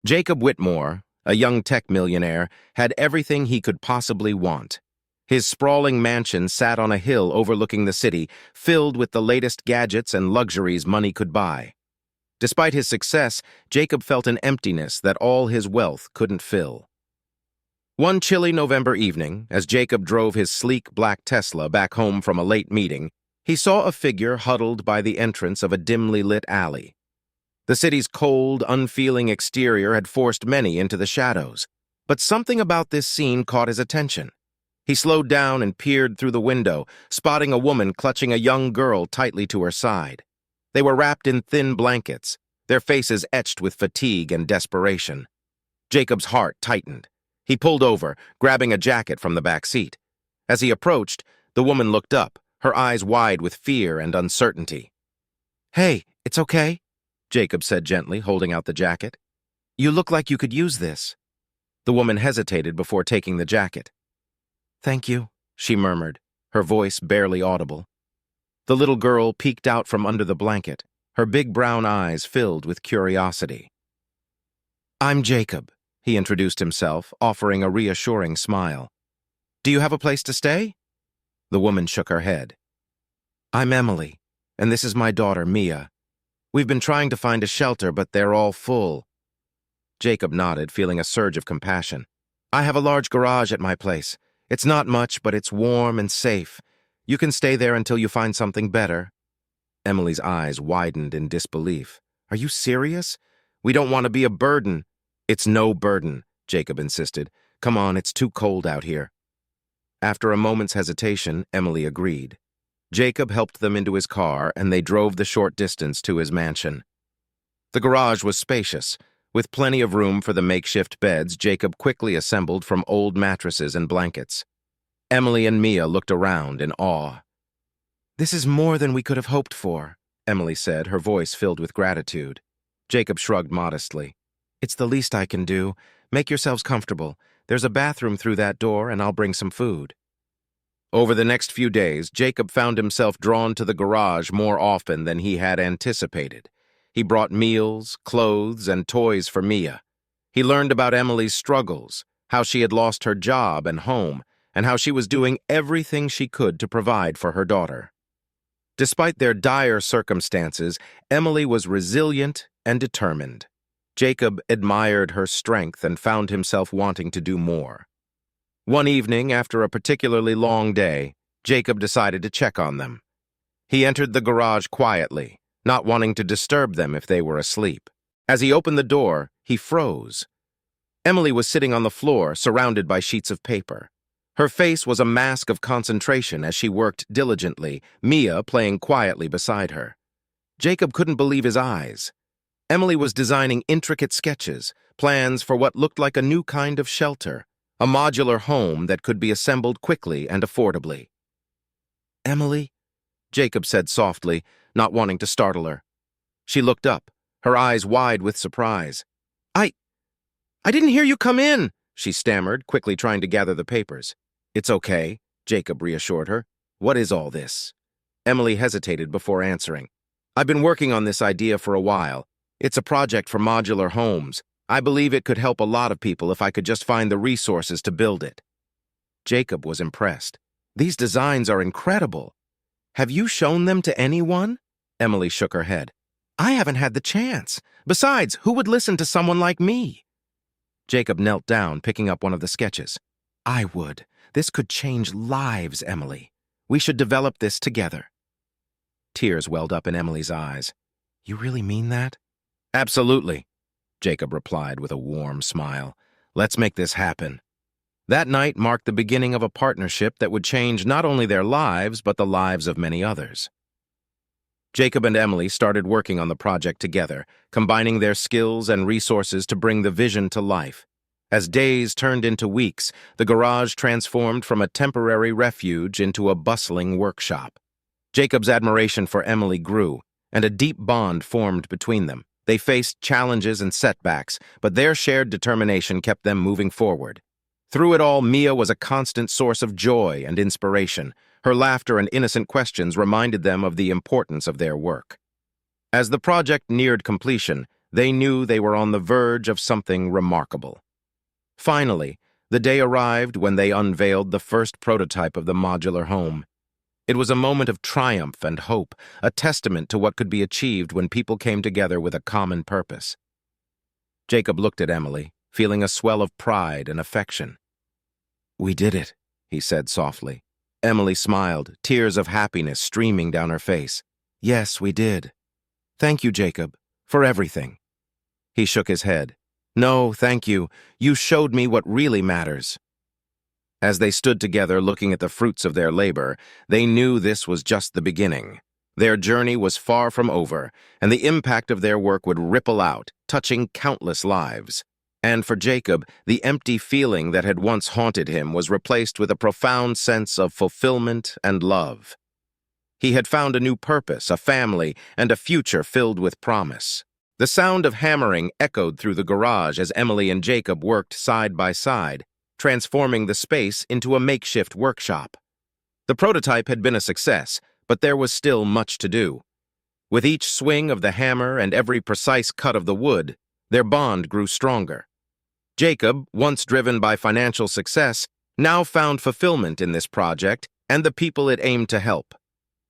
Jacob Whitmore, a young tech millionaire, had everything he could possibly want. His sprawling mansion sat on a hill overlooking the city, filled with the latest gadgets and luxuries money could buy. Despite his success, Jacob felt an emptiness that all his wealth couldn't fill. One chilly November evening, as Jacob drove his sleek black Tesla back home from a late meeting, he saw a figure huddled by the entrance of a dimly lit alley. The city's cold, unfeeling exterior had forced many into the shadows, but something about this scene caught his attention. He slowed down and peered through the window, spotting a woman clutching a young girl tightly to her side. They were wrapped in thin blankets, their faces etched with fatigue and desperation. Jacob's heart tightened. He pulled over, grabbing a jacket from the back seat. As he approached, the woman looked up, her eyes wide with fear and uncertainty. "Hey, it's okay," Jacob said gently, holding out the jacket. "You look like you could use this." The woman hesitated before taking the jacket. "Thank you," she murmured, her voice barely audible. The little girl peeked out from under the blanket, her big brown eyes filled with curiosity. "I'm Jacob," he introduced himself, offering a reassuring smile. "Do you have a place to stay?" The woman shook her head. "I'm Emily, and this is my daughter, Mia. We've been trying to find a shelter, but they're all full." Jacob nodded, feeling a surge of compassion. "I have a large garage at my place. It's not much, but it's warm and safe. You can stay there until you find something better." Emily's eyes widened in disbelief. "Are you serious? We don't want to be a burden." "It's no burden," Jacob insisted. "Come on, it's too cold out here." After a moment's hesitation, Emily agreed. Jacob helped them into his car, and they drove the short distance to his mansion. The garage was spacious. With plenty of room for the makeshift beds, Jacob quickly assembled from old mattresses and blankets. Emily and Mia looked around in awe. "This is more than we could have hoped for," Emily said, her voice filled with gratitude. Jacob shrugged modestly. "It's the least I can do. Make yourselves comfortable. There's a bathroom through that door, and I'll bring some food." Over the next few days, Jacob found himself drawn to the garage more often than he had anticipated. He brought meals, clothes, and toys for Mia. He learned about Emily's struggles, how she had lost her job and home, and how she was doing everything she could to provide for her daughter. Despite their dire circumstances, Emily was resilient and determined. Jacob admired her strength and found himself wanting to do more. One evening, after a particularly long day, Jacob decided to check on them. He entered the garage quietly, not wanting to disturb them if they were asleep. As he opened the door, he froze. Emily was sitting on the floor, surrounded by sheets of paper. Her face was a mask of concentration as she worked diligently, Mia playing quietly beside her. Jacob couldn't believe his eyes. Emily was designing intricate sketches, plans for what looked like a new kind of shelter, a modular home that could be assembled quickly and affordably. "Emily?" Jacob said softly, not wanting to startle her. She looked up, her eyes wide with surprise. I didn't hear you come in," she stammered, quickly trying to gather the papers. "It's okay," Jacob reassured her. "What is all this?" Emily hesitated before answering. "I've been working on this idea for a while. It's a project for modular homes. I believe it could help a lot of people if I could just find the resources to build it." Jacob was impressed. "These designs are incredible. Have you shown them to anyone?" Emily shook her head. "I haven't had the chance. Besides, who would listen to someone like me?" Jacob knelt down, picking up one of the sketches. "I would. This could change lives, Emily. We should develop this together." Tears welled up in Emily's eyes. "You really mean that?" "Absolutely," Jacob replied with a warm smile. "Let's make this happen." That night marked the beginning of a partnership that would change not only their lives, but the lives of many others. Jacob and Emily started working on the project together, combining their skills and resources to bring the vision to life. As days turned into weeks, the garage transformed from a temporary refuge into a bustling workshop. Jacob's admiration for Emily grew, and a deep bond formed between them. They faced challenges and setbacks, but their shared determination kept them moving forward. Through it all, Mia was a constant source of joy and inspiration. Her laughter and innocent questions reminded them of the importance of their work. As the project neared completion, They knew they were on the verge of something remarkable. Finally, the day arrived when they unveiled the first prototype of the modular home. It was a moment of triumph and hope, a testament to what could be achieved when people came together with a common purpose. Jacob looked at Emily, feeling a swell of pride and affection. "We did it," he said softly. Emily smiled, tears of happiness streaming down her face. "Yes, we did. Thank you, Jacob, for everything." He shook his head. "No, thank you. You showed me what really matters." As they stood together looking at the fruits of their labor, they knew this was just the beginning. Their journey was far from over, and the impact of their work would ripple out, touching countless lives. And for Jacob, the empty feeling that had once haunted him was replaced with a profound sense of fulfillment and love. He had found a new purpose, a family, and a future filled with promise. The sound of hammering echoed through the garage as Emily and Jacob worked side by side, transforming the space into a makeshift workshop. The prototype had been a success, but there was still much to do. With each swing of the hammer and every precise cut of the wood, their bond grew stronger. Jacob, once driven by financial success, now found fulfillment in this project and the people it aimed to help.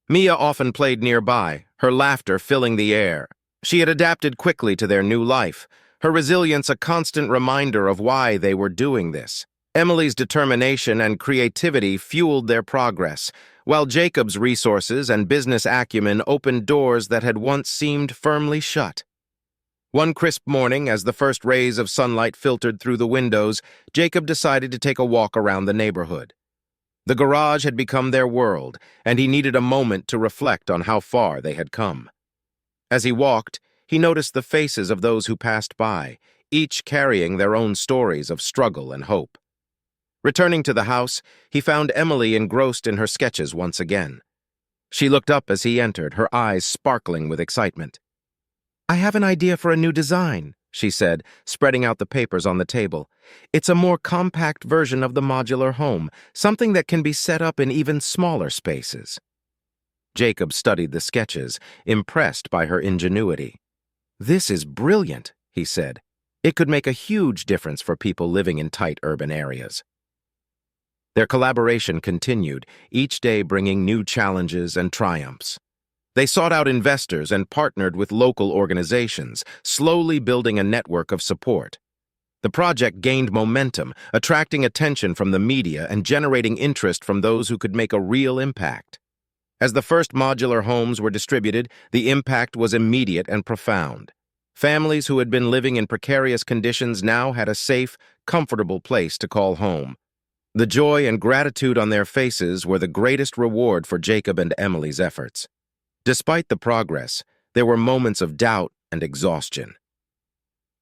Mia often played nearby, her laughter filling the air. She had adapted quickly to their new life, her resilience a constant reminder of why they were doing this. Emily's determination and creativity fueled their progress, while Jacob's resources and business acumen opened doors that had once seemed firmly shut. One crisp morning, as the first rays of sunlight filtered through the windows, Jacob decided to take a walk around the neighborhood. The garage had become their world, and he needed a moment to reflect on how far they had come. As he walked, he noticed the faces of those who passed by, each carrying their own stories of struggle and hope. Returning to the house, he found Emily engrossed in her sketches once again. She looked up as he entered, her eyes sparkling with excitement. "I have an idea for a new design," she said, spreading out the papers on the table. "It's a more compact version of the modular home, something that can be set up in even smaller spaces." Jacob studied the sketches, impressed by her ingenuity. "This is brilliant," he said. "It could make a huge difference for people living in tight urban areas." Their collaboration continued, each day bringing new challenges and triumphs. They sought out investors and partnered with local organizations, slowly building a network of support. The project gained momentum, attracting attention from the media and generating interest from those who could make a real impact. As the first modular homes were distributed, the impact was immediate and profound. Families who had been living in precarious conditions now had a safe, comfortable place to call home. The joy and gratitude on their faces were the greatest reward for Jacob and Emily's efforts. Despite the progress, there were moments of doubt and exhaustion.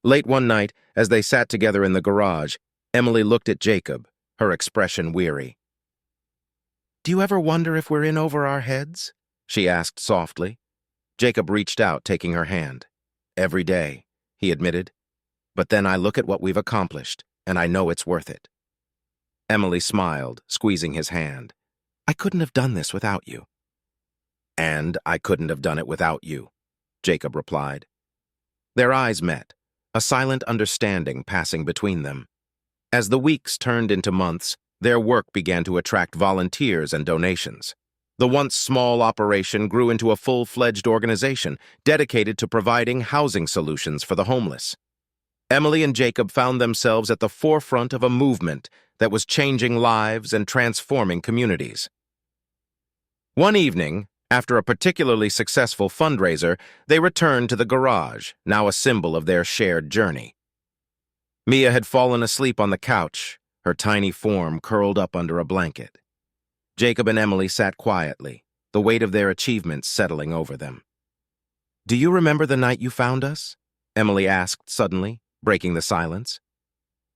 Late one night, as they sat together in the garage, Emily looked at Jacob, her expression weary. "Do you ever wonder if we're in over our heads?" she asked softly. Jacob reached out, taking her hand. "Every day," he admitted. "But then I look at what we've accomplished, and I know it's worth it." Emily smiled, squeezing his hand. "I couldn't have done this without you." "And I couldn't have done it without you," Jacob replied. Their eyes met, a silent understanding passing between them. As the weeks turned into months, their work began to attract volunteers and donations. The once small operation grew into a full-fledged organization dedicated to providing housing solutions for the homeless. Emily and Jacob found themselves at the forefront of a movement that was changing lives and transforming communities. One evening, after a particularly successful fundraiser, they returned to the garage, now a symbol of their shared journey. Mia had fallen asleep on the couch, her tiny form curled up under a blanket. Jacob and Emily sat quietly, the weight of their achievements settling over them. "Do you remember the night you found us?" Emily asked suddenly, breaking the silence.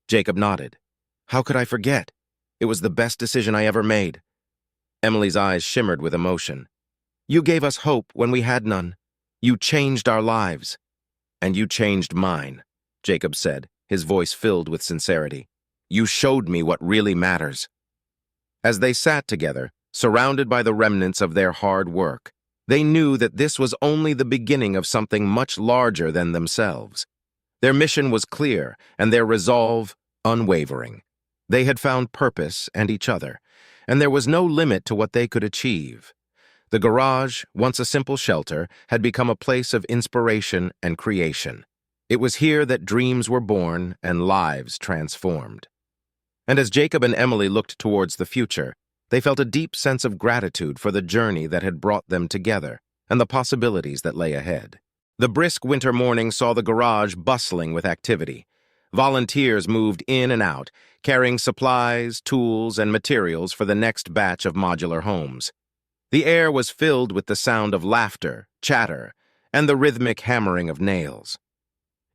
Jacob nodded. "How could I forget? It was the best decision I ever made." Emily's eyes shimmered with emotion. "You gave us hope when we had none. You changed our lives." "And you changed mine," Jacob said, his voice filled with sincerity. "You showed me what really matters." As they sat together, surrounded by the remnants of their hard work, They knew that this was only the beginning of something much larger than themselves. Their mission was clear, and their resolve unwavering. They had found purpose and each other, and there was no limit to what they could achieve. The garage, once a simple shelter, had become a place of inspiration and creation. It was here that dreams were born and lives transformed. And as Jacob and Emily looked towards the future, they felt a deep sense of gratitude for the journey that had brought them together and the possibilities that lay ahead. The brisk winter morning saw the garage bustling with activity. Volunteers moved in and out, carrying supplies, tools, and materials for the next batch of modular homes. The air was filled with the sound of laughter, chatter, and the rhythmic hammering of nails.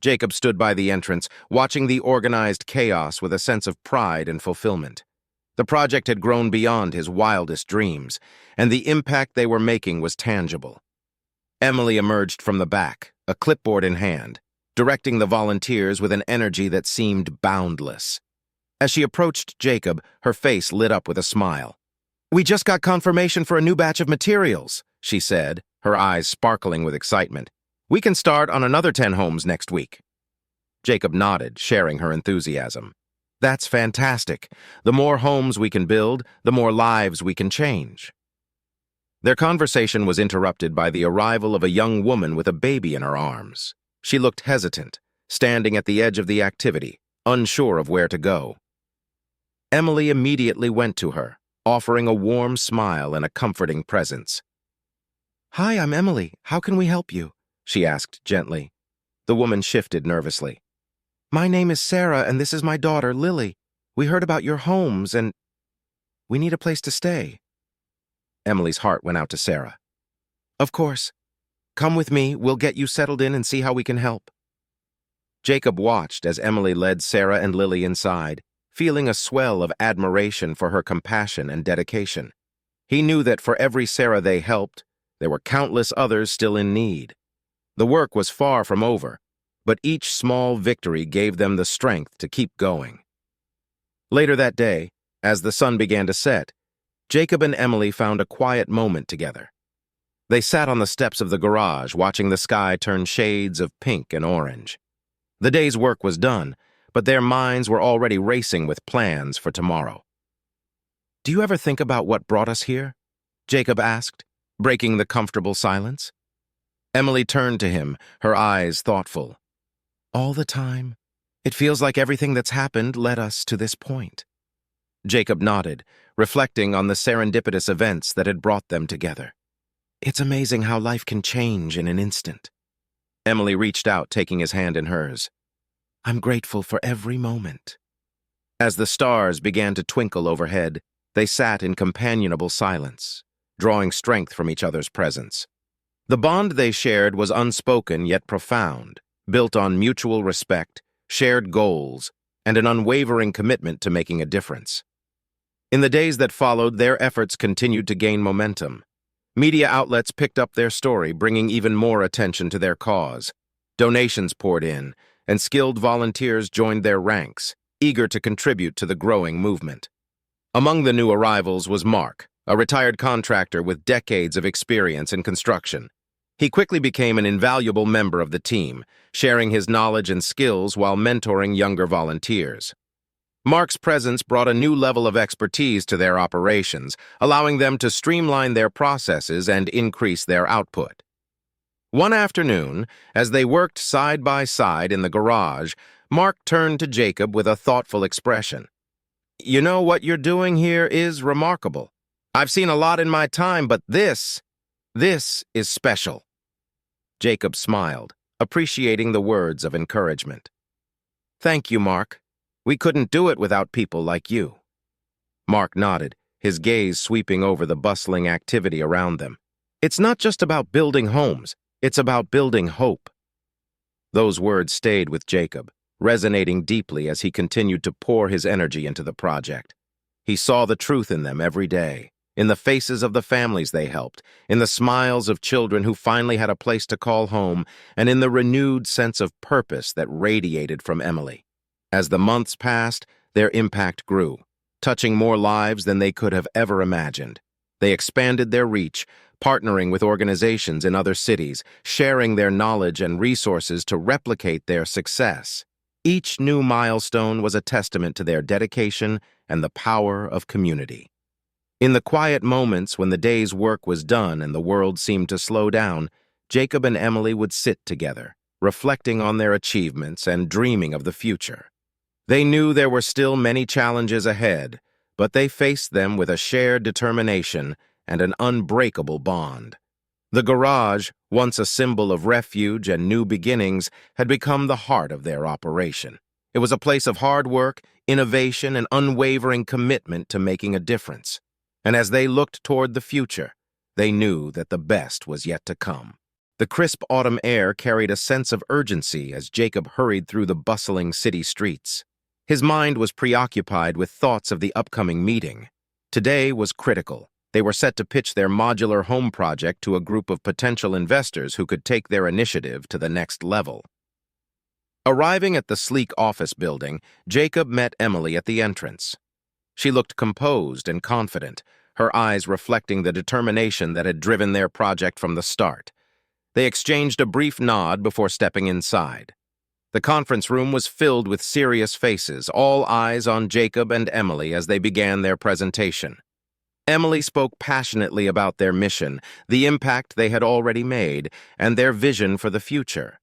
Jacob stood by the entrance, watching the organized chaos with a sense of pride and fulfillment. The project had grown beyond his wildest dreams, and the impact they were making was tangible. Emily emerged from the back, a clipboard in hand, directing the volunteers with an energy that seemed boundless. As she approached Jacob, her face lit up with a smile. "We just got confirmation for a new batch of materials," she said, her eyes sparkling with excitement. "We can start on another 10 homes next week." Jacob nodded, sharing her enthusiasm. "That's fantastic. The more homes we can build, the more lives we can change." Their conversation was interrupted by the arrival of a young woman with a baby in her arms. She looked hesitant, standing at the edge of the activity, unsure of where to go. Emily immediately went to her, offering a warm smile and a comforting presence. "Hi, I'm Emily. How can we help you?" she asked gently. The woman shifted nervously. "My name is Sarah, and this is my daughter, Lily. We heard about your homes, and we need a place to stay." Emily's heart went out to Sarah. "Of course. Come with me. We'll get you settled in and see how we can help." Jacob watched as Emily led Sarah and Lily inside, feeling a swell of admiration for her compassion and dedication. He knew that for every Sarah they helped, there were countless others still in need. The work was far from over, but each small victory gave them the strength to keep going. Later that day, as the sun began to set, Jacob and Emily found a quiet moment together. They sat on the steps of the garage, watching the sky turn shades of pink and orange. The day's work was done, but their minds were already racing with plans for tomorrow. "Do you ever think about what brought us here?" Jacob asked, breaking the comfortable silence. Emily turned to him, her eyes thoughtful. "All the time. It feels like everything that's happened led us to this point." Jacob nodded, reflecting on the serendipitous events that had brought them together. "It's amazing how life can change in an instant." Emily reached out, taking his hand in hers. "I'm grateful for every moment." As the stars began to twinkle overhead, they sat in companionable silence, drawing strength from each other's presence. The bond they shared was unspoken yet profound, built on mutual respect, shared goals, and an unwavering commitment to making a difference. In the days that followed, their efforts continued to gain momentum. Media outlets picked up their story, bringing even more attention to their cause. Donations poured in, and skilled volunteers joined their ranks, eager to contribute to the growing movement. Among the new arrivals was Mark, a retired contractor with decades of experience in construction. He quickly became an invaluable member of the team, sharing his knowledge and skills while mentoring younger volunteers. Mark's presence brought a new level of expertise to their operations, allowing them to streamline their processes and increase their output. One afternoon, as they worked side by side in the garage, Mark turned to Jacob with a thoughtful expression. "You know, what you're doing here is remarkable. I've seen a lot in my time, but this is special." Jacob smiled, appreciating the words of encouragement. "Thank you, Mark. We couldn't do it without people like you." Mark nodded, his gaze sweeping over the bustling activity around them. "It's not just about building homes, it's about building hope." Those words stayed with Jacob, resonating deeply as he continued to pour his energy into the project. He saw the truth in them every day, in the faces of the families they helped, in the smiles of children who finally had a place to call home, and in the renewed sense of purpose that radiated from Emily. As the months passed, their impact grew, touching more lives than they could have ever imagined. They expanded their reach, partnering with organizations in other cities, sharing their knowledge and resources to replicate their success. Each new milestone was a testament to their dedication and the power of community. In the quiet moments when the day's work was done and the world seemed to slow down, Jacob and Emily would sit together, reflecting on their achievements and dreaming of the future. They knew there were still many challenges ahead, but they faced them with a shared determination and an unbreakable bond. The garage, once a symbol of refuge and new beginnings, had become the heart of their operation. It was a place of hard work, innovation, and unwavering commitment to making a difference. And as they looked toward the future, they knew that the best was yet to come. The crisp autumn air carried a sense of urgency as Jacob hurried through the bustling city streets. His mind was preoccupied with thoughts of the upcoming meeting. Today was critical. They were set to pitch their modular home project to a group of potential investors who could take their initiative to the next level. Arriving at the sleek office building, Jacob met Emily at the entrance. She looked composed and confident, her eyes reflecting the determination that had driven their project from the start. They exchanged a brief nod before stepping inside. The conference room was filled with serious faces, all eyes on Jacob and Emily as they began their presentation. Emily spoke passionately about their mission, the impact they had already made, and their vision for the future.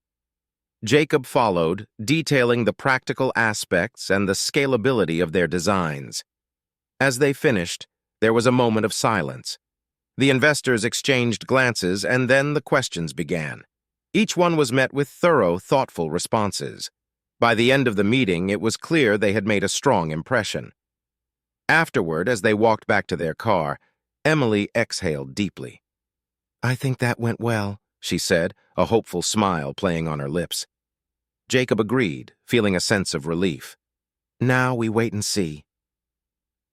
Jacob followed, detailing the practical aspects and the scalability of their designs. As they finished, there was a moment of silence. The investors exchanged glances, and then the questions began. Each one was met with thorough, thoughtful responses. By the end of the meeting, it was clear they had made a strong impression. Afterward, as they walked back to their car, Emily exhaled deeply. "I think that went well," she said, a hopeful smile playing on her lips. Jacob agreed, feeling a sense of relief. "Now we wait and see."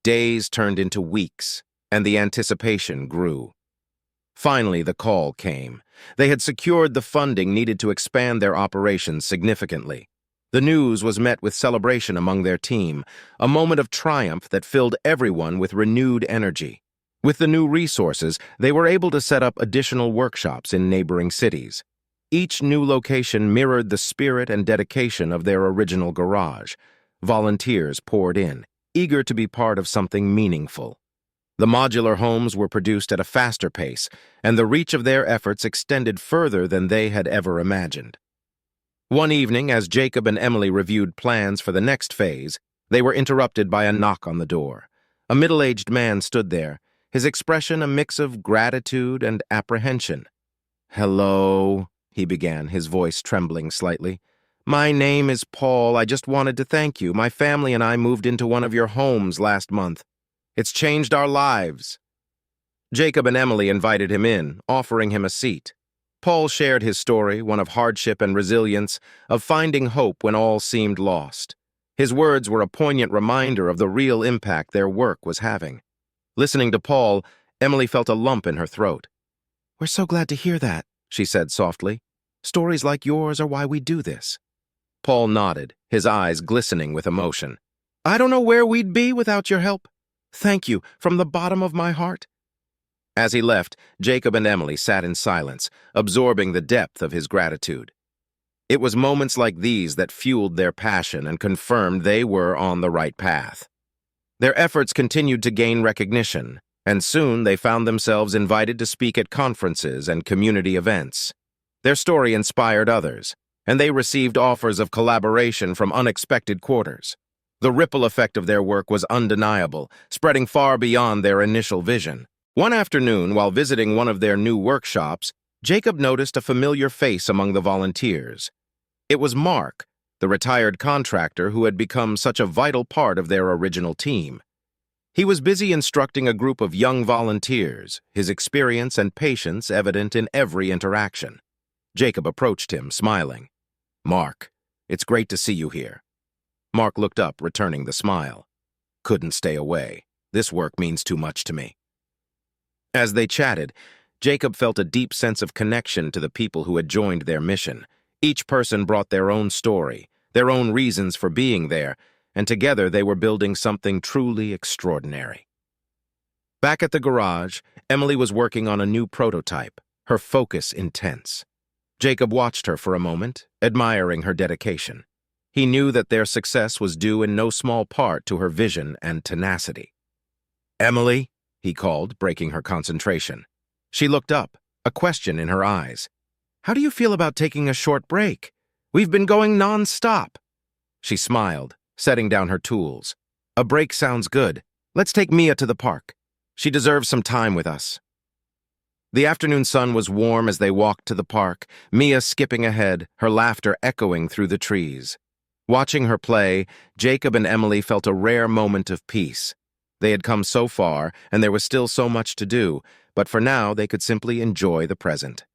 Days turned into weeks, and the anticipation grew. Finally, the call came. They had secured the funding needed to expand their operations significantly. The news was met with celebration among their team, a moment of triumph that filled everyone with renewed energy. With the new resources, they were able to set up additional workshops in neighboring cities. Each new location mirrored the spirit and dedication of their original garage. Volunteers poured in, eager to be part of something meaningful. The modular homes were produced at a faster pace, and the reach of their efforts extended further than they had ever imagined. One evening, as Jacob and Emily reviewed plans for the next phase, they were interrupted by a knock on the door. A middle-aged man stood there, his expression a mix of gratitude and apprehension. "Hello," he began, his voice trembling slightly. "My name is Paul. I just wanted to thank you. My family and I moved into one of your homes last month. It's changed our lives." Jacob and Emily invited him in, offering him a seat. Paul shared his story, one of hardship and resilience, of finding hope when all seemed lost. His words were a poignant reminder of the real impact their work was having. Listening to Paul, Emily felt a lump in her throat. "We're so glad to hear that," she said softly. "Stories like yours are why we do this." Paul nodded, his eyes glistening with emotion. "I don't know where we'd be without your help. Thank you from the bottom of my heart." As he left, Jacob and Emily sat in silence, absorbing the depth of his gratitude. It was moments like these that fueled their passion and confirmed they were on the right path. Their efforts continued to gain recognition, and soon they found themselves invited to speak at conferences and community events. Their story inspired others, and they received offers of collaboration from unexpected quarters. The ripple effect of their work was undeniable, spreading far beyond their initial vision. One afternoon, while visiting one of their new workshops, Jacob noticed a familiar face among the volunteers. It was Mark, the retired contractor who had become such a vital part of their original team. He was busy instructing a group of young volunteers, his experience and patience evident in every interaction. Jacob approached him, smiling. "Mark, it's great to see you here." Mark looked up, returning the smile. "Couldn't stay away. This work means too much to me." As they chatted, Jacob felt a deep sense of connection to the people who had joined their mission. Each person brought their own story, their own reasons for being there, and together they were building something truly extraordinary. Back at the garage, Emily was working on a new prototype, her focus intense. Jacob watched her for a moment, admiring her dedication. He knew that their success was due in no small part to her vision and tenacity. "Emily," he called, breaking her concentration. She looked up, a question in her eyes. "How do you feel about taking a short break? We've been going non-stop." She smiled, setting down her tools. "A break sounds good. Let's take Mia to the park. She deserves some time with us." The afternoon sun was warm as they walked to the park, Mia skipping ahead, her laughter echoing through the trees. Watching her play, Jacob and Emily felt a rare moment of peace. They had come so far, and there was still so much to do, but for now they could simply enjoy the present.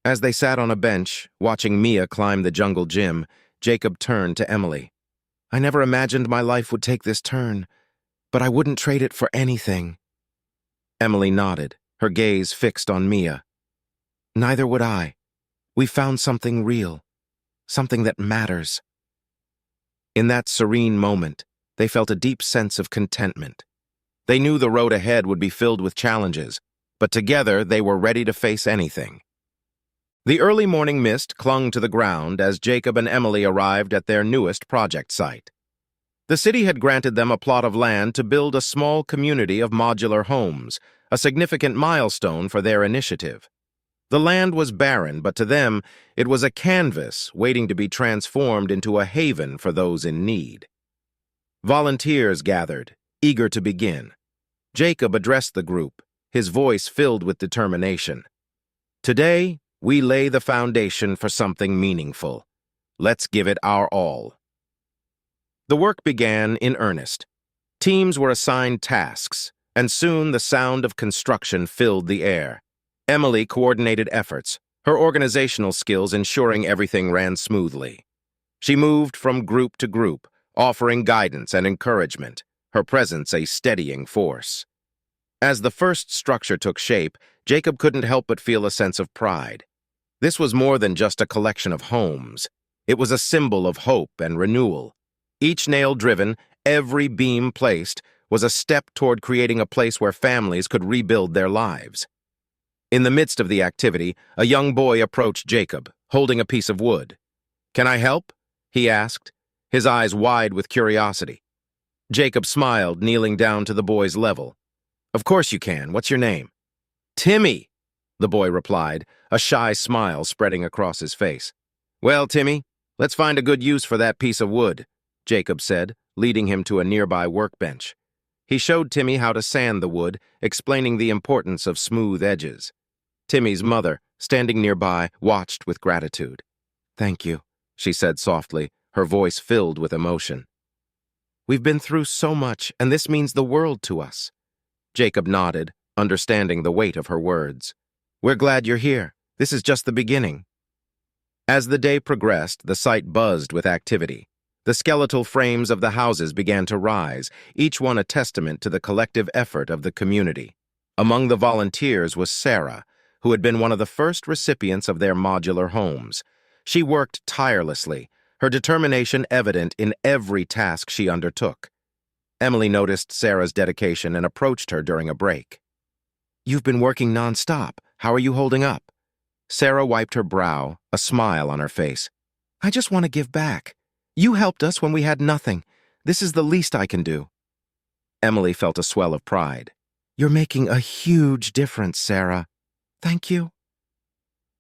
As they sat on a bench, watching Mia climb the jungle gym, Jacob turned to Emily. "I never imagined my life would take this turn, but I wouldn't trade it for anything." Emily nodded, her gaze fixed on Mia. "Neither would I. We found something real, something that matters." In that serene moment, they felt a deep sense of contentment. They knew the road ahead would be filled with challenges, but together they were ready to face anything. The early morning mist clung to the ground as Jacob and Emily arrived at their newest project site. The city had granted them a plot of land to build a small community of modular homes, a significant milestone for their initiative. The land was barren, but to them, it was a canvas waiting to be transformed into a haven for those in need. Volunteers gathered, eager to begin. Jacob addressed the group, his voice filled with determination. "Today, we lay the foundation for something meaningful. Let's give it our all." The work began in earnest. Teams were assigned tasks, and soon the sound of construction filled the air. Emily coordinated efforts, her organizational skills ensuring everything ran smoothly. She moved from group to group, offering guidance and encouragement, her presence a steadying force. As the first structure took shape, Jacob couldn't help but feel a sense of pride. This was more than just a collection of homes. It was a symbol of hope and renewal. Each nail driven, every beam placed, was a step toward creating a place where families could rebuild their lives. In the midst of the activity, a young boy approached Jacob, holding a piece of wood. "Can I help?" he asked, his eyes wide with curiosity. Jacob smiled, kneeling down to the boy's level. "Of course you can. What's your name?" "Timmy," the boy replied, a shy smile spreading across his face. "Well, Timmy, let's find a good use for that piece of wood," Jacob said, leading him to a nearby workbench. He showed Timmy how to sand the wood, explaining the importance of smooth edges. Timmy's mother, standing nearby, watched with gratitude. "Thank you," she said softly, her voice filled with emotion. "We've been through so much, and this means the world to us." Jacob nodded, understanding the weight of her words. "We're glad you're here. This is just the beginning." As the day progressed, the site buzzed with activity. The skeletal frames of the houses began to rise, each one a testament to the collective effort of the community. Among the volunteers was Sarah, who had been one of the first recipients of their modular homes. She worked tirelessly, her determination evident in every task she undertook. Emily noticed Sarah's dedication and approached her during a break. "You've been working non-stop. How are you holding up?" Sarah wiped her brow, a smile on her face. "I just want to give back. You helped us when we had nothing. This is the least I can do." Emily felt a swell of pride. "You're making a huge difference, Sarah. Thank you."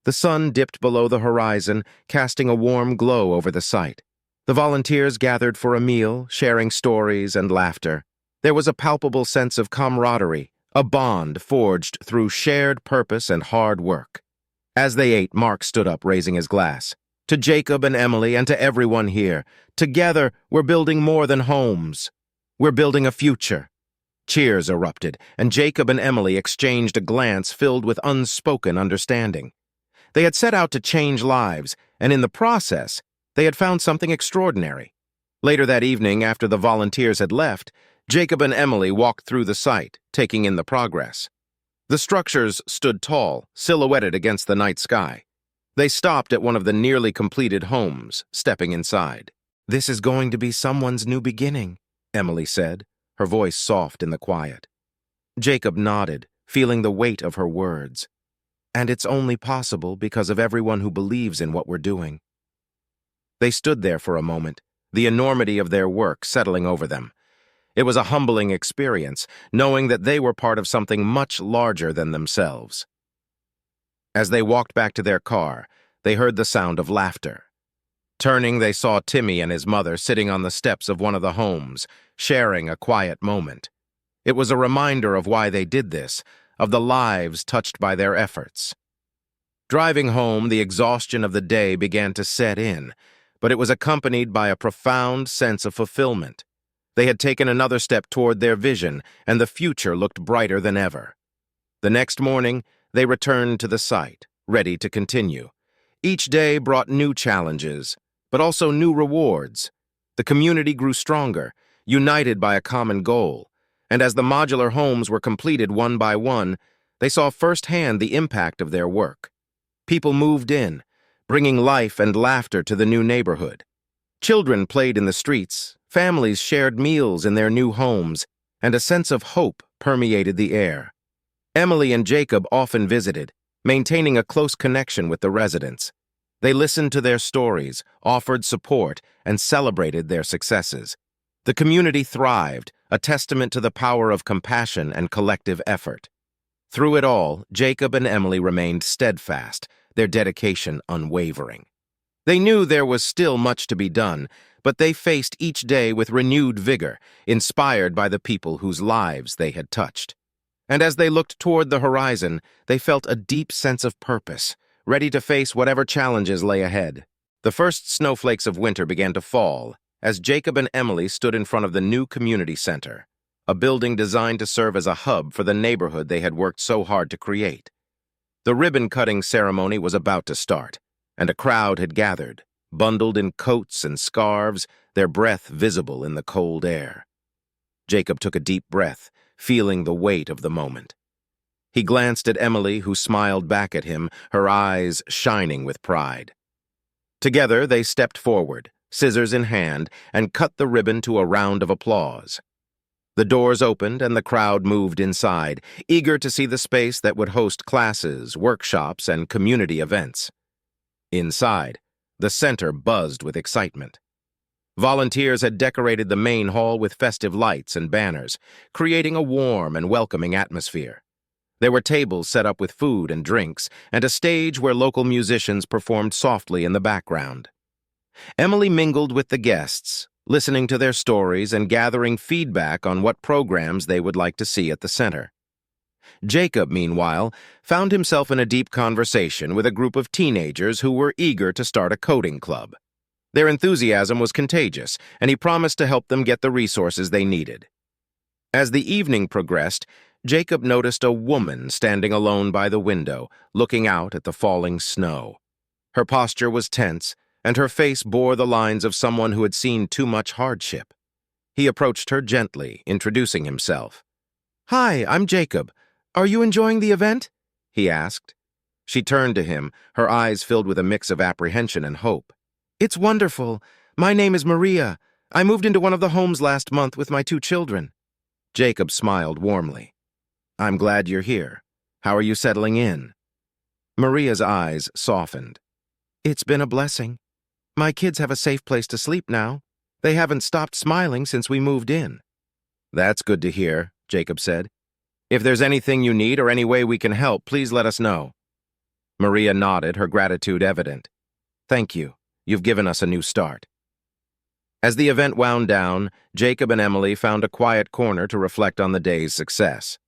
The sun dipped below the horizon, casting a warm glow over the site. The volunteers gathered for a meal, sharing stories and laughter. There was a palpable sense of camaraderie, a bond forged through shared purpose and hard work. As they ate, Mark stood up, raising his glass. "To Jacob and Emily and to everyone here, together we're building more than homes. We're building a future." Cheers erupted, and Jacob and Emily exchanged a glance filled with unspoken understanding. They had set out to change lives, and in the process, they had found something extraordinary. Later that evening, after the volunteers had left, Jacob and Emily walked through the site, taking in the progress. The structures stood tall, silhouetted against the night sky. They stopped at one of the nearly completed homes, stepping inside. "This is going to be someone's new beginning," Emily said, her voice soft in the quiet. Jacob nodded, feeling the weight of her words. And it's only possible because of everyone who believes in what we're doing. They stood there for a moment, the enormity of their work settling over them. It was a humbling experience, knowing that they were part of something much larger than themselves. As they walked back to their car, they heard the sound of laughter. Turning, they saw Timmy and his mother sitting on the steps of one of the homes, sharing a quiet moment. It was a reminder of why they did this, of the lives touched by their efforts. Driving home, the exhaustion of the day began to set in, but it was accompanied by a profound sense of fulfillment. They had taken another step toward their vision, and the future looked brighter than ever. The next morning, they returned to the site, ready to continue. Each day brought new challenges, but also new rewards. The community grew stronger, united by a common goal, and as the modular homes were completed one by one, they saw firsthand the impact of their work. People moved in, bringing life and laughter to the new neighborhood. Children played in the streets, families shared meals in their new homes, and a sense of hope permeated the air. Emily and Jacob often visited, maintaining a close connection with the residents. They listened to their stories, offered support, and celebrated their successes. The community thrived, a testament to the power of compassion and collective effort. Through it all, Jacob and Emily remained steadfast, their dedication unwavering. They knew there was still much to be done, but they faced each day with renewed vigor, inspired by the people whose lives they had touched. And as they looked toward the horizon, they felt a deep sense of purpose, ready to face whatever challenges lay ahead. The first snowflakes of winter began to fall as Jacob and Emily stood in front of the new community center, a building designed to serve as a hub for the neighborhood they had worked so hard to create. The ribbon-cutting ceremony was about to start, and a crowd had gathered, bundled in coats and scarves, their breath visible in the cold air. Jacob took a deep breath, feeling the weight of the moment. He glanced at Emily, who smiled back at him, her eyes shining with pride. Together, they stepped forward, scissors in hand, and cut the ribbon to a round of applause. The doors opened and the crowd moved inside, eager to see the space that would host classes, workshops, and community events. Inside, the center buzzed with excitement. Volunteers had decorated the main hall with festive lights and banners, creating a warm and welcoming atmosphere. There were tables set up with food and drinks, and a stage where local musicians performed softly in the background. Emily mingled with the guests, listening to their stories and gathering feedback on what programs they would like to see at the center. Jacob, meanwhile, found himself in a deep conversation with a group of teenagers who were eager to start a coding club. Their enthusiasm was contagious, and he promised to help them get the resources they needed. As the evening progressed, Jacob noticed a woman standing alone by the window, looking out at the falling snow. Her posture was tense, and her face bore the lines of someone who had seen too much hardship. He approached her gently, introducing himself. "Hi, I'm Jacob. Are you enjoying the event?" he asked. She turned to him, her eyes filled with a mix of apprehension and hope. "It's wonderful. My name is Maria. I moved into one of the homes last month with my 2 children." Jacob smiled warmly. "I'm glad you're here. How are you settling in?" Maria's eyes softened. "It's been a blessing. My kids have a safe place to sleep now. They haven't stopped smiling since we moved in." "That's good to hear," Jacob said. "If there's anything you need or any way we can help, please let us know." Maria nodded, her gratitude evident. "Thank you. You've given us a new start." As the event wound down, Jacob and Emily found a quiet corner to reflect on the day's success.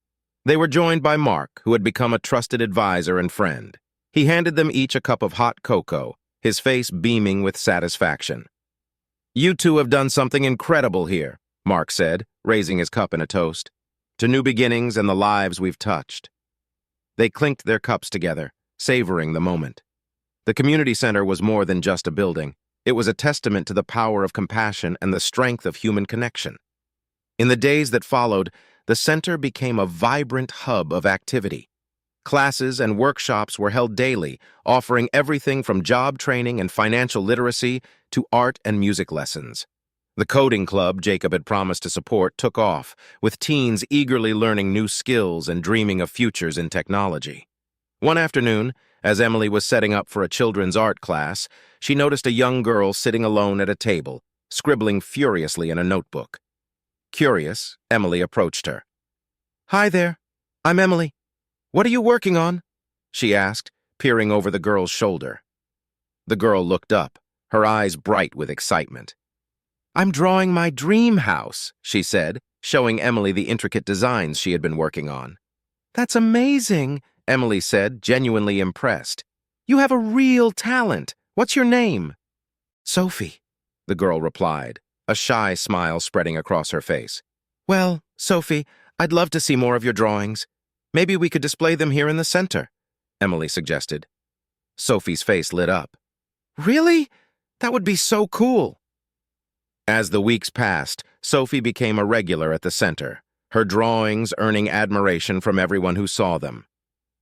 They were joined by Mark, who had become a trusted advisor and friend. He handed them each a cup of hot cocoa, his face beaming with satisfaction. "You two have done something incredible here," Mark said, raising his cup in a toast. "To new beginnings and the lives we've touched." They clinked their cups together, savoring the moment. The community center was more than just a building. It was a testament to the power of compassion and the strength of human connection. In the days that followed, the center became a vibrant hub of activity. Classes and workshops were held daily, offering everything from job training and financial literacy to art and music lessons. The coding club Jacob had promised to support took off, with teens eagerly learning new skills and dreaming of futures in technology. One afternoon, as Emily was setting up for a children's art class, she noticed a young girl sitting alone at a table, scribbling furiously in a notebook. Curious, Emily approached her. "Hi there, I'm Emily. What are you working on?" she asked, peering over the girl's shoulder. The girl looked up, her eyes bright with excitement. "I'm drawing my dream house," she said, showing Emily the intricate designs she had been working on. "That's amazing," Emily said, genuinely impressed. "You have a real talent. What's your name?" "Sophie," the girl replied, a shy smile spreading across her face. "Well, Sophie, I'd love to see more of your drawings. Maybe we could display them here in the center," Emily suggested. Sophie's face lit up. "Really? That would be so cool." As the weeks passed, Sophie became a regular at the center, her drawings earning admiration from everyone who saw them.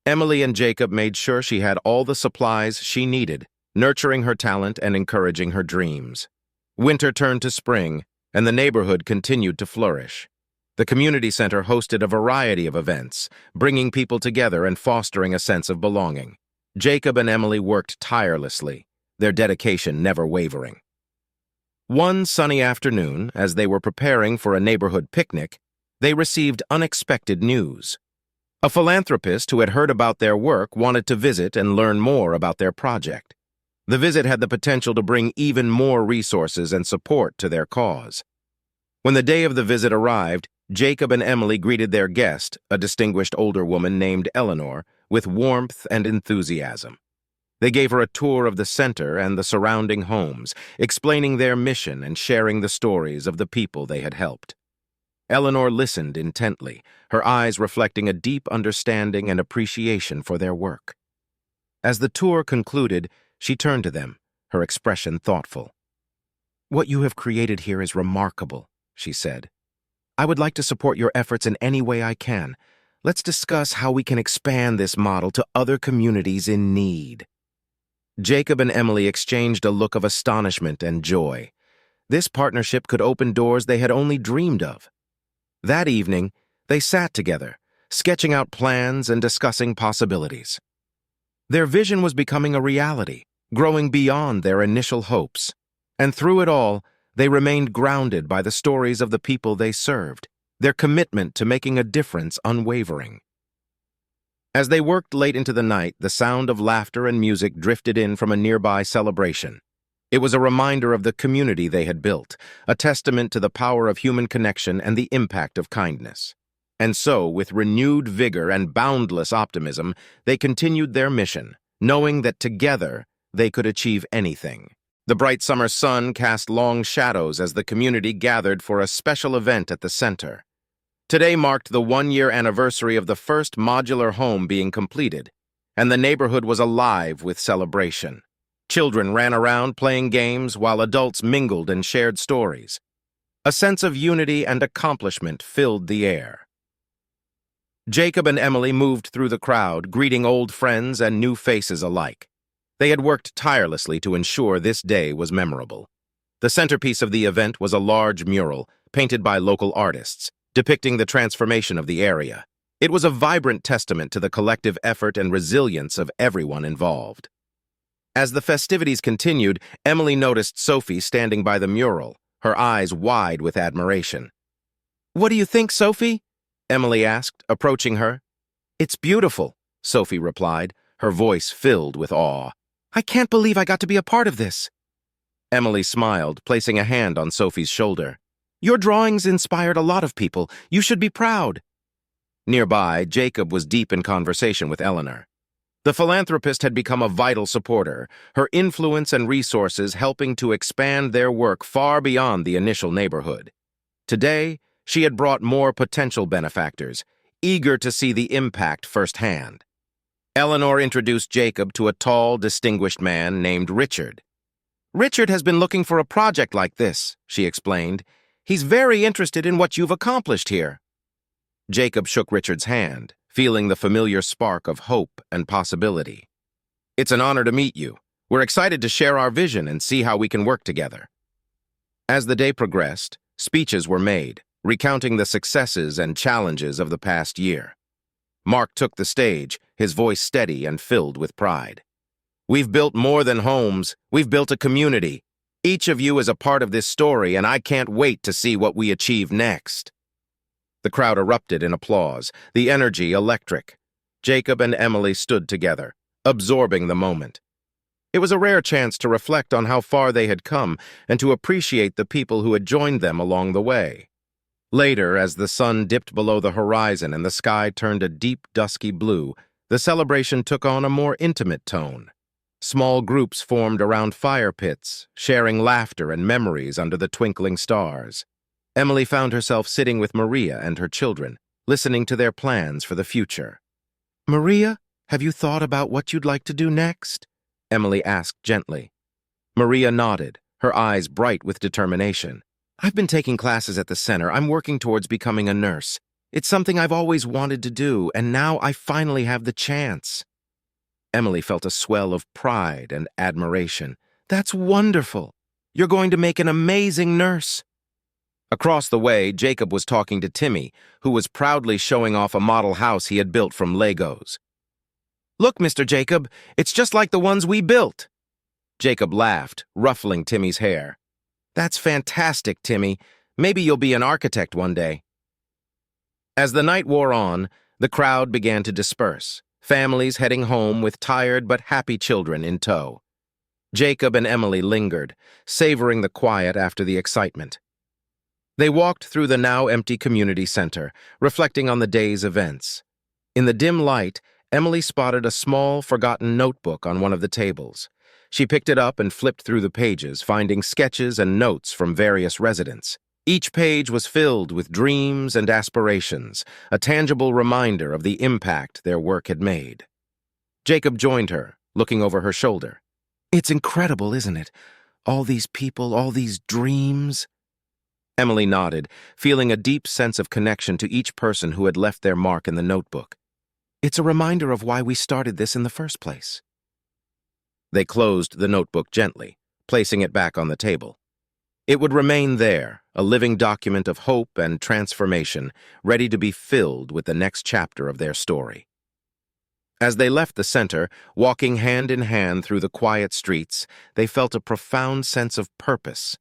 Emily and Jacob made sure she had all the supplies she needed, nurturing her talent and encouraging her dreams. Winter turned to spring, and the neighborhood continued to flourish. The community center hosted a variety of events, bringing people together and fostering a sense of belonging. Jacob and Emily worked tirelessly, their dedication never wavering. One sunny afternoon, as they were preparing for a neighborhood picnic, they received unexpected news. A philanthropist who had heard about their work wanted to visit and learn more about their project. The visit had the potential to bring even more resources and support to their cause. When the day of the visit arrived, Jacob and Emily greeted their guest, a distinguished older woman named Eleanor, with warmth and enthusiasm. They gave her a tour of the center and the surrounding homes, explaining their mission and sharing the stories of the people they had helped. Eleanor listened intently, her eyes reflecting a deep understanding and appreciation for their work. As the tour concluded, she turned to them, her expression thoughtful. "What you have created here is remarkable," she said. "I would like to support your efforts in any way I can. Let's discuss how we can expand this model to other communities in need." Jacob and Emily exchanged a look of astonishment and joy. This partnership could open doors they had only dreamed of. That evening, they sat together, sketching out plans and discussing possibilities. Their vision was becoming a reality, growing beyond their initial hopes. And through it all, they remained grounded by the stories of the people they served, their commitment to making a difference unwavering. As they worked late into the night, the sound of laughter and music drifted in from a nearby celebration. It was a reminder of the community they had built, a testament to the power of human connection and the impact of kindness. And so, with renewed vigor and boundless optimism, they continued their mission, knowing that together they could achieve anything. The bright summer sun cast long shadows as the community gathered for a special event at the center. Today marked the one-year anniversary of the first modular home being completed, and the neighborhood was alive with celebration. Children ran around playing games while adults mingled and shared stories. A sense of unity and accomplishment filled the air. Jacob and Emily moved through the crowd, greeting old friends and new faces alike. They had worked tirelessly to ensure this day was memorable. The centerpiece of the event was a large mural, painted by local artists, depicting the transformation of the area. It was a vibrant testament to the collective effort and resilience of everyone involved. As the festivities continued, Emily noticed Sophie standing by the mural, her eyes wide with admiration. "What do you think, Sophie?" Emily asked, approaching her. "It's beautiful," Sophie replied, her voice filled with awe. "I can't believe I got to be a part of this." Emily smiled, placing a hand on Sophie's shoulder. "Your drawings inspired a lot of people. You should be proud." Nearby, Jacob was deep in conversation with Eleanor. The philanthropist had become a vital supporter, her influence and resources helping to expand their work far beyond the initial neighborhood. Today, she had brought more potential benefactors, eager to see the impact firsthand. Eleanor introduced Jacob to a tall, distinguished man named Richard. "Richard has been looking for a project like this," she explained. "He's very interested in what you've accomplished here." Jacob shook Richard's hand, feeling the familiar spark of hope and possibility. "It's an honor to meet you. We're excited to share our vision and see how we can work together." As the day progressed, speeches were made, recounting the successes and challenges of the past year. Mark took the stage, his voice steady and filled with pride. "We've built more than homes, we've built a community. Each of you is a part of this story, and I can't wait to see what we achieve next." The crowd erupted in applause, the energy electric. Jacob and Emily stood together, absorbing the moment. It was a rare chance to reflect on how far they had come and to appreciate the people who had joined them along the way. Later, as the sun dipped below the horizon and the sky turned a deep, dusky blue, the celebration took on a more intimate tone. Small groups formed around fire pits, sharing laughter and memories under the twinkling stars. Emily found herself sitting with Maria and her children, listening to their plans for the future. "Maria, have you thought about what you'd like to do next?" Emily asked gently. Maria nodded, her eyes bright with determination. "I've been taking classes at the center. I'm working towards becoming a nurse. It's something I've always wanted to do, and now I finally have the chance." Emily felt a swell of pride and admiration. "That's wonderful. You're going to make an amazing nurse." Across the way, Jacob was talking to Timmy, who was proudly showing off a model house he had built from Legos. "Look, Mr. Jacob, it's just like the ones we built." Jacob laughed, ruffling Timmy's hair. "That's fantastic, Timmy. Maybe you'll be an architect one day." As the night wore on, the crowd began to disperse, families heading home with tired but happy children in tow. Jacob and Emily lingered, savoring the quiet after the excitement. They walked through the now empty community center, reflecting on the day's events. In the dim light, Emily spotted a small, forgotten notebook on one of the tables. She picked it up and flipped through the pages, finding sketches and notes from various residents. Each page was filled with dreams and aspirations, a tangible reminder of the impact their work had made. Jacob joined her, looking over her shoulder. "It's incredible, isn't it? All these people, all these dreams." Emily nodded, feeling a deep sense of connection to each person who had left their mark in the notebook. "It's a reminder of why we started this in the first place." They closed the notebook gently, placing it back on the table. It would remain there, a living document of hope and transformation, ready to be filled with the next chapter of their story. As they left the center, walking hand in hand through the quiet streets, they felt a profound sense of purpose.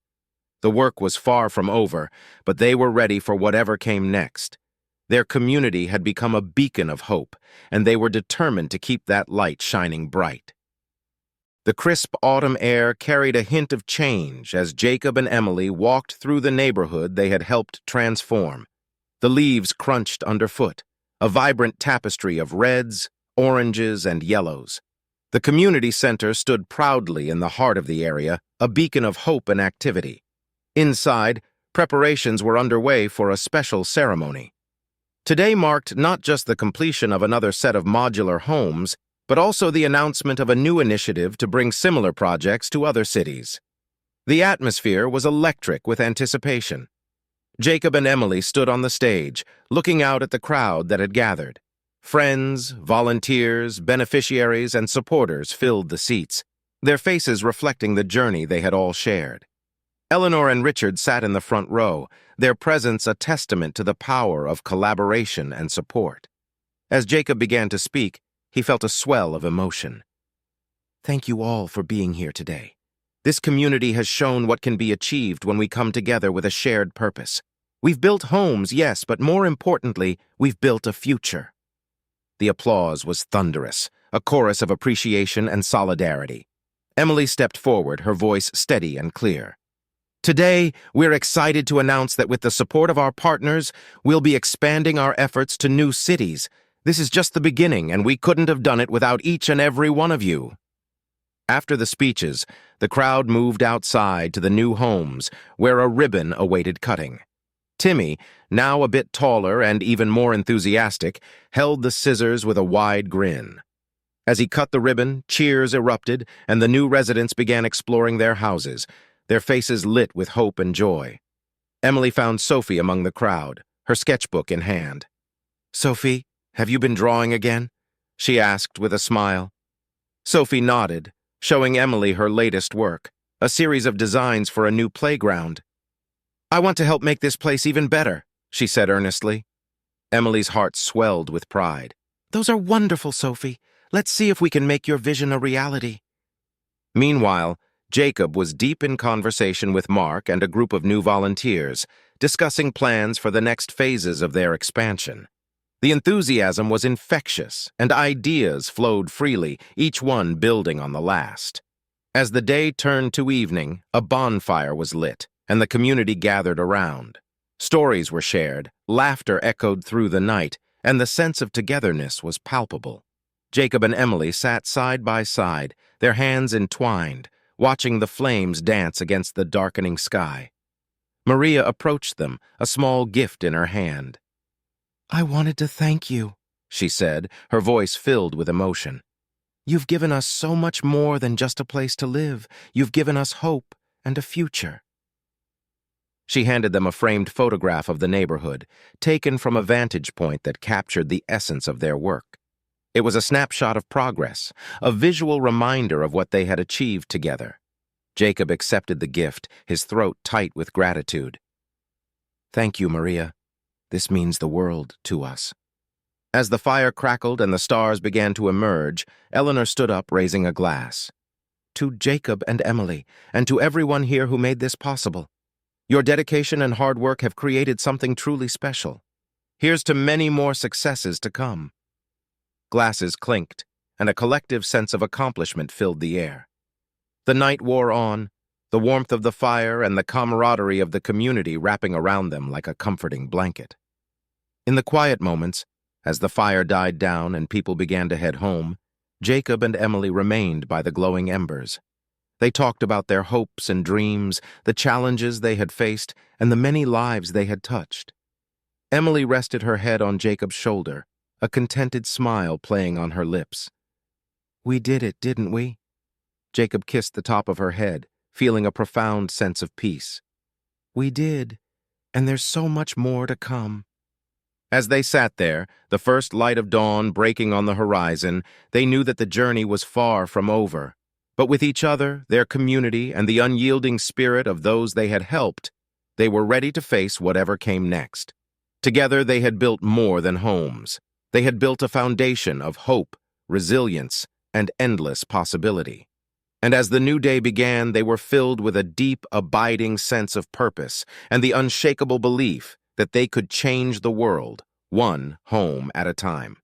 The work was far from over, but they were ready for whatever came next. Their community had become a beacon of hope, and they were determined to keep that light shining bright. The crisp autumn air carried a hint of change as Jacob and Emily walked through the neighborhood they had helped transform. The leaves crunched underfoot, a vibrant tapestry of reds, oranges, and yellows. The community center stood proudly in the heart of the area, a beacon of hope and activity. Inside, preparations were underway for a special ceremony. Today marked not just the completion of another set of modular homes, but also the announcement of a new initiative to bring similar projects to other cities. The atmosphere was electric with anticipation. Jacob and Emily stood on the stage, looking out at the crowd that had gathered. Friends, volunteers, beneficiaries, and supporters filled the seats, their faces reflecting the journey they had all shared. Eleanor and Richard sat in the front row, their presence a testament to the power of collaboration and support. As Jacob began to speak, he felt a swell of emotion. "Thank you all for being here today. This community has shown what can be achieved when we come together with a shared purpose. We've built homes, yes, but more importantly, we've built a future." The applause was thunderous, a chorus of appreciation and solidarity. Emily stepped forward, her voice steady and clear. "Today, we're excited to announce that with the support of our partners, we'll be expanding our efforts to new cities. This is just the beginning, and we couldn't have done it without each and every one of you." After the speeches, the crowd moved outside to the new homes, where a ribbon awaited cutting. Timmy, now a bit taller and even more enthusiastic, held the scissors with a wide grin. As he cut the ribbon, cheers erupted, and the new residents began exploring their houses, their faces lit with hope and joy. Emily found Sophie among the crowd, her sketchbook in hand. "Sophie, have you been drawing again?" she asked with a smile. Sophie nodded, showing Emily her latest work, a series of designs for a new playground. I want to help make this place even better, she said earnestly. Emily's heart swelled with pride. Those are wonderful, Sophie. Let's see if we can make your vision a reality. Meanwhile, Jacob was deep in conversation with Mark and a group of new volunteers, discussing plans for the next phases of their expansion. The enthusiasm was infectious, and ideas flowed freely, each one building on the last. As the day turned to evening, a bonfire was lit, and the community gathered around. Stories were shared, laughter echoed through the night, and the sense of togetherness was palpable. Jacob and Emily sat side by side, their hands entwined, watching the flames dance against the darkening sky. Maria approached them, a small gift in her hand. I wanted to thank you, she said, her voice filled with emotion. You've given us so much more than just a place to live. You've given us hope and a future. She handed them a framed photograph of the neighborhood, taken from a vantage point that captured the essence of their work. It was a snapshot of progress, a visual reminder of what they had achieved together. Jacob accepted the gift, his throat tight with gratitude. Thank you, Maria. This means the world to us. As the fire crackled and the stars began to emerge, Eleanor stood up, raising a glass. To Jacob and Emily, and to everyone here who made this possible. Your dedication and hard work have created something truly special. Here's to many more successes to come. Glasses clinked, and a collective sense of accomplishment filled the air. The night wore on, the warmth of the fire and the camaraderie of the community wrapping around them like a comforting blanket. In the quiet moments, as the fire died down and people began to head home, Jacob and Emily remained by the glowing embers. They talked about their hopes and dreams, the challenges they had faced, and the many lives they had touched. Emily rested her head on Jacob's shoulder, a contented smile playing on her lips. We did it, didn't we? Jacob kissed the top of her head, feeling a profound sense of peace. We did, and there's so much more to come. As they sat there, the first light of dawn breaking on the horizon, they knew that the journey was far from over. But with each other, their community, and the unyielding spirit of those they had helped, they were ready to face whatever came next. Together they had built more than homes. They had built a foundation of hope, resilience, and endless possibility. And as the new day began, they were filled with a deep, abiding sense of purpose and the unshakable belief that they could change the world, one home at a time.